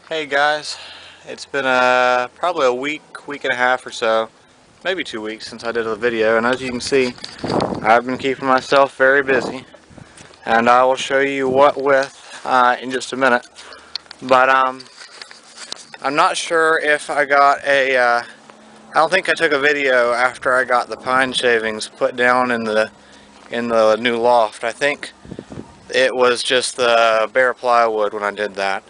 Hey guys, it's been probably a week and a half or so, maybe 2 weeks since I did a video, and as you can see, I've been keeping myself very busy, and I will show you what with in just a minute. But I'm not sure if I got I don't think I took a video after I got the pine shavings put down in the new loft. I think it was just the bare plywood when I did that.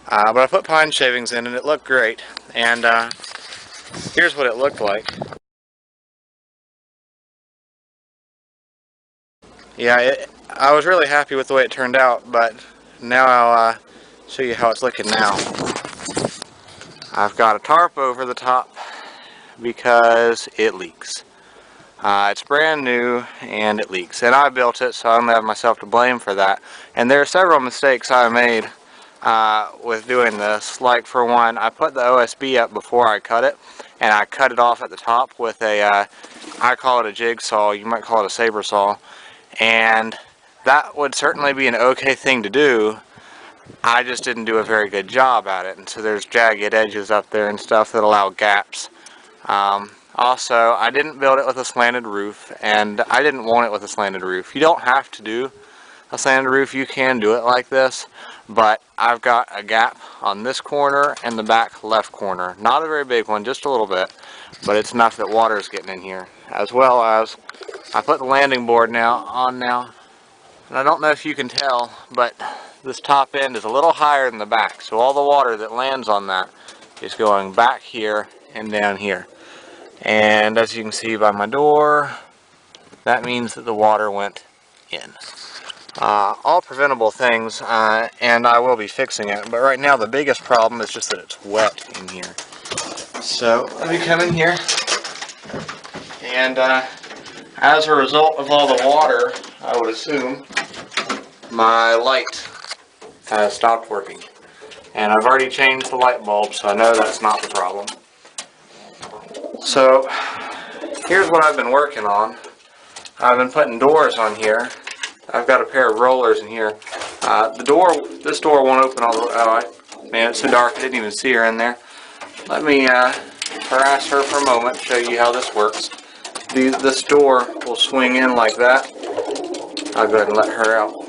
But I put pine shavings in and it looked great, and here's what it looked like. Yeah, I was really happy with the way it turned out, but now I'll show you how it's looking now. I've got a tarp over the top because it leaks. It's brand new and it leaks, and I built it, so I only have myself to blame for that. And there are several mistakes I made with doing this. Like, for one, I put the OSB up before I cut it, and I cut it off at the top with a I call it a jigsaw, you might call it a saber saw, and that would certainly be an okay thing to do. I just didn't do a very good job at it, and so there's jagged edges up there and stuff that allow gaps. Also, I didn't build it with a slanted roof, and I didn't want it with a slanted roof. You don't have to do a slanted roof, you can do it like this, but I've got a gap on this corner and the back left corner. Not a very big one, just a little bit, but it's enough that water is getting in here. As well as, I put the landing board on now, and I don't know if you can tell, but this top end is a little higher than the back, so all the water that lands on that is going back here and down here. And as you can see by my door, that means that the water went in. All preventable things, and I will be fixing it, but right now the biggest problem is just that it's wet in here. So let me come in here, and as a result of all the water, I would assume my light has stopped working. And I've already changed the light bulb, so I know that's not the problem. So here's what I've been working on. I've been putting doors on here. I've got a pair of rollers in here. This door won't open all the way. Oh, man, it's so dark I didn't even see her in there. Let me harass her for a moment, show you how this works. This door will swing in like that. I'll go ahead and let her out.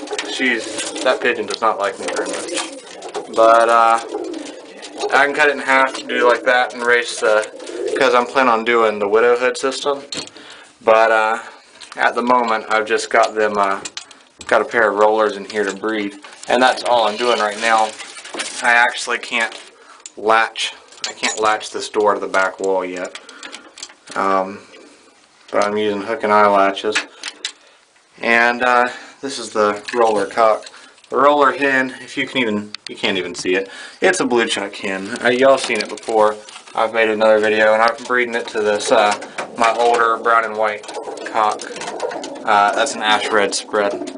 That pigeon does not like me very much. But I can cut it in half to do like that and race because I'm planning on doing the widow hood system. But at the moment, I've just got them, got a pair of rollers in here to breed, and that's all I'm doing right now. I actually can't latch this door to the back wall yet, but I'm using hook and eye latches. And this is the roller cock. The roller hen, if you can't even see it. It's a blue chuck hen. Y'all seen it before. I've made another video, and I'm breeding it to this my older brown and white cock. That's an ash red spread.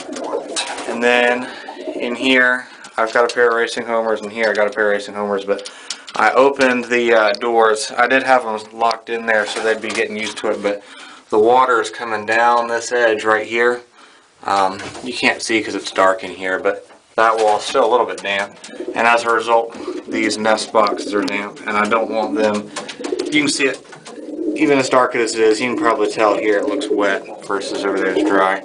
And then in here, I've got a pair of racing homers, and here I got a pair of racing homers, but I opened the doors. I did have them locked in there so they'd be getting used to it, but the water is coming down this edge right here. You can't see because it's dark in here, but that wall is still a little bit damp, and as a result, these nest boxes are damp, and I don't want them. You can see it, even as dark as it is, you can probably tell here it looks wet versus over there it's dry.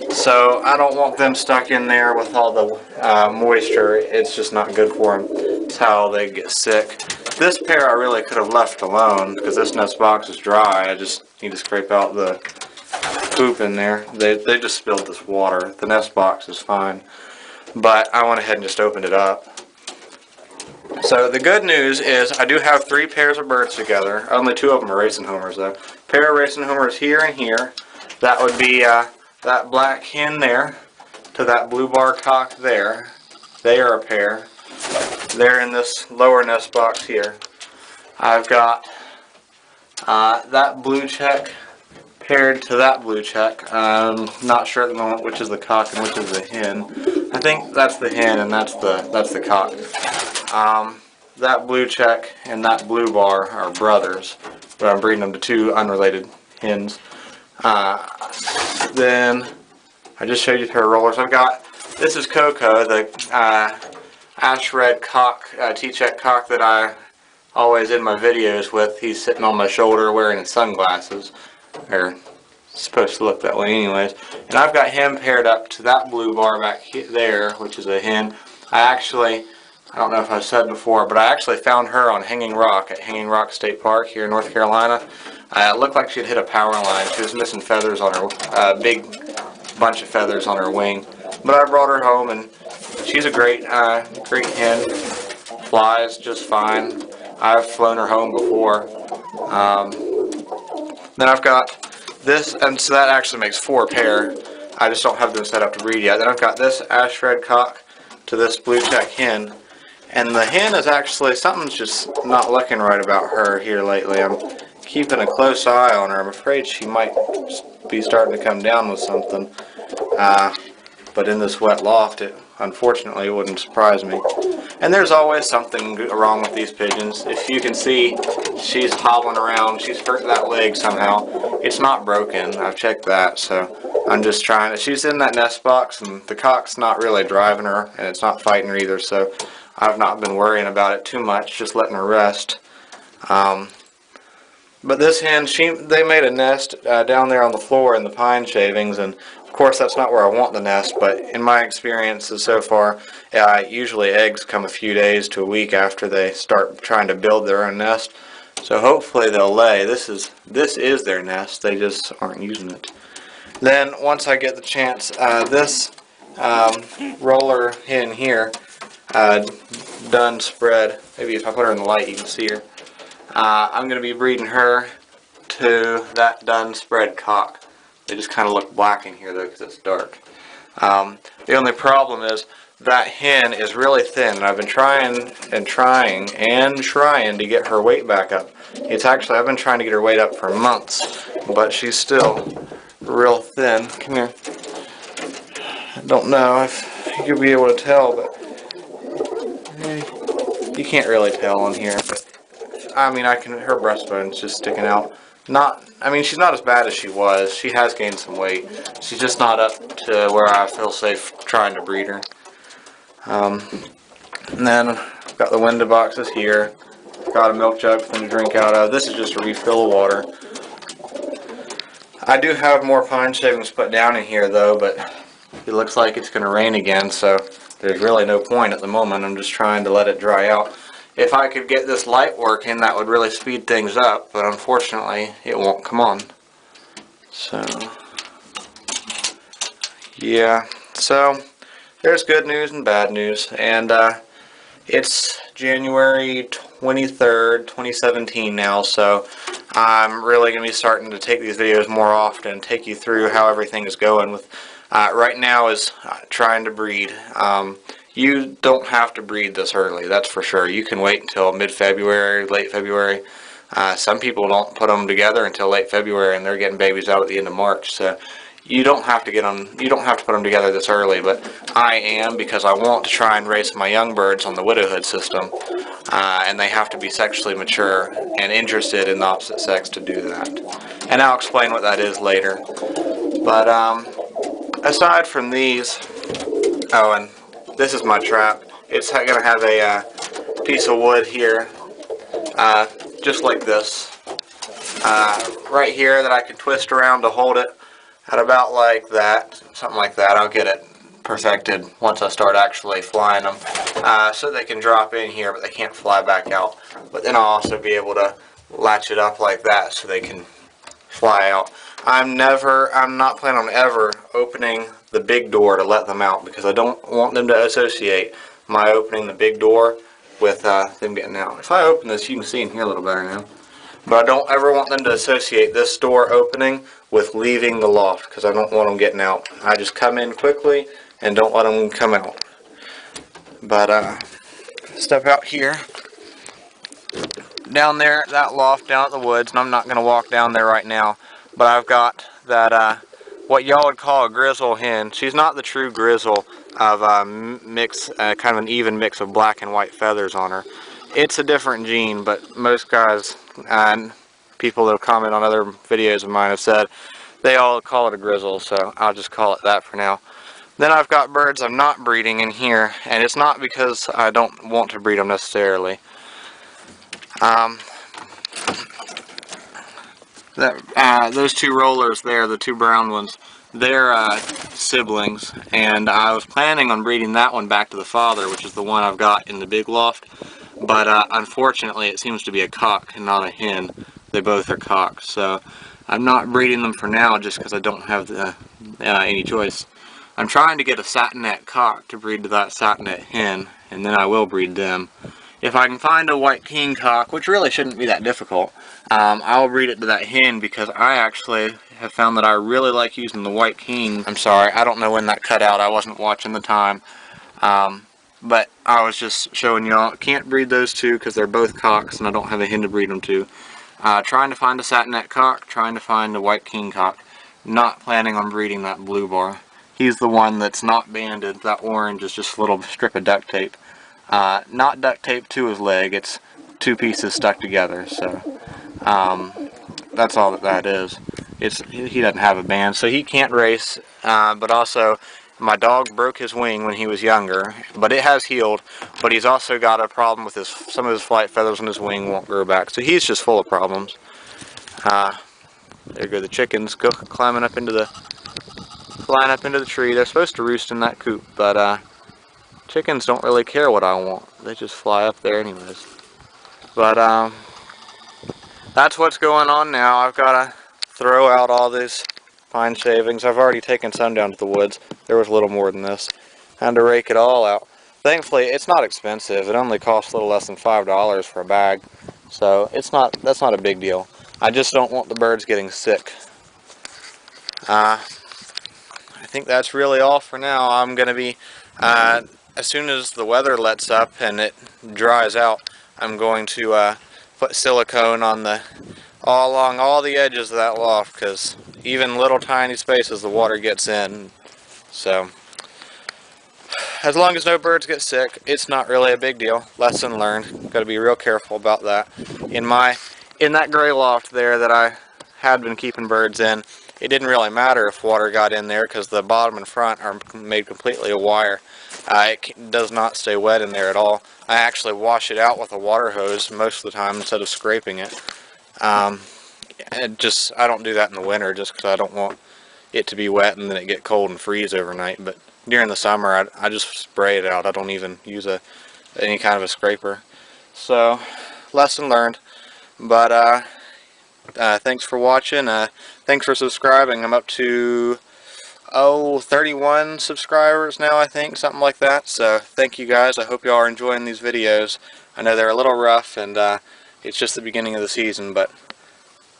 So I don't want them stuck in there with all the moisture. It's just not good for them. It's how they get sick. This pair I really could have left alone because this nest box is dry. I just need to scrape out the poop in there. They just spilled this water. The nest box is fine, but I went ahead and just opened it up. So the good news is I do have 3 pairs of birds together. Only 2 of them are racing homers though. Pair of racing homers here and here. That would be that black hen there to that blue bar cock there. They are a pair. They're in this lower nest box here. I've got that blue check paired to that blue check. I'm not sure at the moment which is the cock and which is the hen. I think that's the hen and that's the cock. That blue check and that blue bar are brothers, but I'm breeding them to 2 unrelated hens. Then I just showed you a pair of rollers. This is Coco. I ash red cock, T-check cock that I always in my videos with. He's sitting on my shoulder wearing his sunglasses. Or supposed to look that way anyways. And I've got him paired up to that blue bar back there, which is a hen. I don't know if I've said before, but I actually found her on Hanging Rock at Hanging Rock State Park here in North Carolina. It looked like she'd hit a power line. She was missing feathers on her, big bunch of feathers on her wing. But I brought her home, and she's a great hen. Flies just fine. I've flown her home before. Then I've got this, and so that actually makes 4 pair. I just don't have them set up to breed yet. Then I've got this ash red cock to this blue check hen. And the hen is actually, something's just not looking right about her here lately. I'm keeping a close eye on her. I'm afraid she might be starting to come down with something. But in this wet loft, it unfortunately wouldn't surprise me. And there's always something wrong with these pigeons. If you can see, she's hobbling around. She's hurt that leg somehow. It's not broken. I've checked that, so I'm just trying to. She's in that nest box, and the cock's not really driving her, and it's not fighting her either, so I've not been worrying about it too much, just letting her rest. But this hen, they made a nest down there on the floor in the pine shavings, and of course that's not where I want the nest, but in my experiences so far, usually eggs come a few days to a week after they start trying to build their own nest. So hopefully they'll lay. This is their nest, they just aren't using it. Then once I get the chance, this roller hen here, done spread, maybe if I put her in the light you can see her. I'm going to be breeding her to that done spread cock. They just kind of look black in here though because it's dark. The only problem is that hen is really thin, and I've been trying to get her weight back up. I've been trying to get her weight up for months, but she's still real thin. Come here. I don't know if you'll be able to tell, but you can't really tell on here. I mean, her breastbone's just sticking out. She's not as bad as she was. She has gained some weight. She's just not up to where I feel safe trying to breed her. And then I've got the window boxes here. Got a milk jug for them to drink out of. This is just a refill of water. I do have more pine shavings put down in here though, but it looks like it's going to rain again, so there's really no point at the moment. I'm just trying to let it dry out. If I could get this light working, that would really speed things up, but unfortunately it won't come on. So yeah, so there's good news and bad news, and it's January 23rd, 2017 now, so I'm really going to be starting to take these videos more often, take you through how everything is going with right now is trying to breed. You don't have to breed this early, that's for sure. You can wait until mid-February, late February. Some people don't put them together until late February, and they're getting babies out at the end of March. So you don't have to put them together this early, but I am, because I want to try and raise my young birds on the widowhood system, and they have to be sexually mature and interested in the opposite sex to do that. And I'll explain what that is later. But aside from these, oh, and this is my trap. It's going to have a piece of wood here, just like this, right here, that I can twist around to hold it at about like that, something like that. I'll get it perfected once I start actually flying them, so they can drop in here, but they can't fly back out. But then I'll also be able to latch it up like that so they can fly out. I'm not planning on ever opening the big door to let them out, because I don't want them to associate my opening the big door with them getting out. If I open this, you can see in here a little better now. But I don't ever want them to associate this door opening with leaving the loft, because I don't want them getting out. I just come in quickly and don't let them come out. But step out here. Down there, that loft down at the woods, and I'm not going to walk down there right now, but I've got that, what y'all would call a grizzle hen. She's not the true grizzle of kind of an even mix of black and white feathers on her. It's a different gene, but most guys and people that have commented on other videos of mine have said they all call it a grizzle, so I'll just call it that for now. Then I've got birds I'm not breeding in here, and it's not because I don't want to breed them necessarily. Those two rollers there, the two brown ones, they're siblings, and I was planning on breeding that one back to the father, which is the one I've got in the big loft, but unfortunately it seems to be a cock and not a hen. They both are cocks, so I'm not breeding them for now just because I don't have any choice. I'm trying to get a satinet cock to breed to that satinet hen, and then I will breed them. If I can find a white king cock, which really shouldn't be that difficult, I'll breed it to that hen, because I actually have found that I really like using the white king. I'm sorry, I don't know when that cut out. I wasn't watching the time. But I was just showing y'all, can't breed those two because they're both cocks and I don't have a hen to breed them to. Trying to find a satinet cock, trying to find a white king cock. Not planning on breeding that blue bar. He's the one that's not banded. That orange is just a little strip of duct tape. Not duct tape to his leg, it's two pieces stuck together, so that's all that is. He doesn't have a band, so he can't race, but also my dog broke his wing when he was younger, but it has healed, but he's also got a problem with some of his flight feathers on his wing won't grow back, so he's just full of problems. There go the chickens, flying up into the tree. They're supposed to roost in that coop, but chickens don't really care what I want. They just fly up there anyways. But that's what's going on now. I've got to throw out all these pine shavings. I've already taken some down to the woods. There was a little more than this. Had to rake it all out. Thankfully, it's not expensive. It only costs a little less than $5 for a bag. So that's not a big deal. I just don't want the birds getting sick. I think that's really all for now. I'm going to be, as soon as the weather lets up and it dries out, I'm going to put silicone on all along all the edges of that loft, because even little tiny spaces the water gets in. So as long as no birds get sick, it's not really a big deal. Lesson learned. Got to be real careful about that. In that gray loft there that I had been keeping birds in, it didn't really matter if water got in there because the bottom and front are made completely of wire. It does not stay wet in there at all. I actually wash it out with a water hose most of the time instead of scraping it. I don't do that in the winter just because I don't want it to be wet and then it get cold and freeze overnight. But during the summer, I just spray it out. I don't even use any kind of a scraper. So, lesson learned. But thanks for watching. Thanks for subscribing. I'm up to 31 subscribers now, I think, something like that. So thank you guys. I hope you all are enjoying these videos. I know they're a little rough, and it's just the beginning of the season, but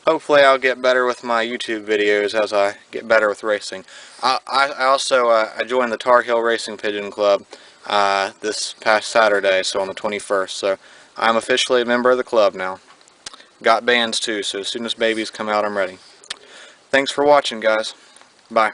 hopefully I'll get better with my YouTube videos as I get better with racing. I also I joined the Tar Heel Racing Pigeon Club this past Saturday, so on the 21st. So I'm officially a member of the club now. Got bands too, so as soon as babies come out, I'm ready. Thanks for watching, guys. Bye.